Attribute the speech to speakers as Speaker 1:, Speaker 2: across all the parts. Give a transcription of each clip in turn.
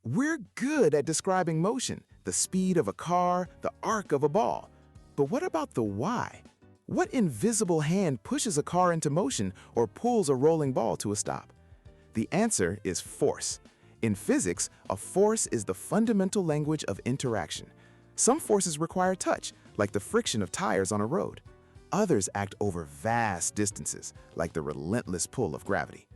Speaker 1: We're good at describing motion, the speed of a car, the arc of a ball. But what about the why? What invisible hand pushes a car into motion or pulls a rolling ball to a stop? The answer is force. In physics, a force is the fundamental language of interaction. Some forces require touch, like the friction of tires on a road. Others act over vast distances, like the relentless pull of gravity.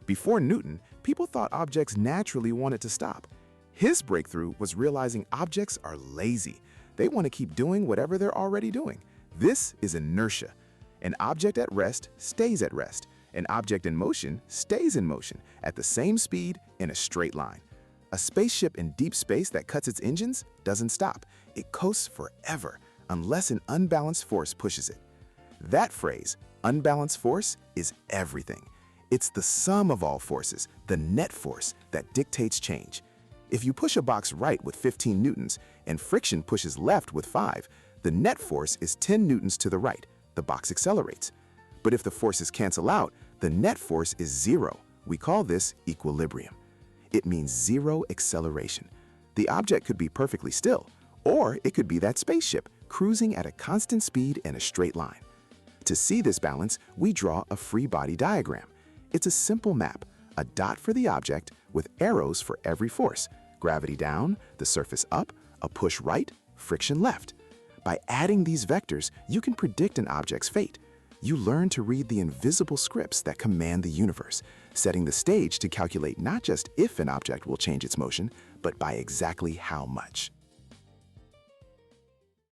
Speaker 1: Before Newton, people thought objects naturally wanted to stop. His breakthrough was realizing objects are lazy. They want to keep doing whatever they're already doing. This is inertia. An object at rest stays at rest. An object in motion stays in motion at the same speed in a straight line. A spaceship in deep space that cuts its engines doesn't stop. It coasts forever unless an unbalanced force pushes it. That phrase, unbalanced force, is everything. It's the sum of all forces, the net force, that dictates change. If you push a box right with 15 newtons and friction pushes left with 5, the net force is 10 newtons to the right. The box accelerates. But if the forces cancel out, the net force is 0. We call this equilibrium. It means zero acceleration. The object could be perfectly still, or it could be that spaceship cruising at a constant speed in a straight line. To see this balance, we draw a free body diagram. It's a simple map, a dot for the object with arrows for every force. Gravity down, the surface up, a push right, friction left. By adding these vectors, you can predict an object's fate. You learn to read the invisible scripts that command the universe, setting the stage to calculate not just if an object will change its motion, but by exactly how much.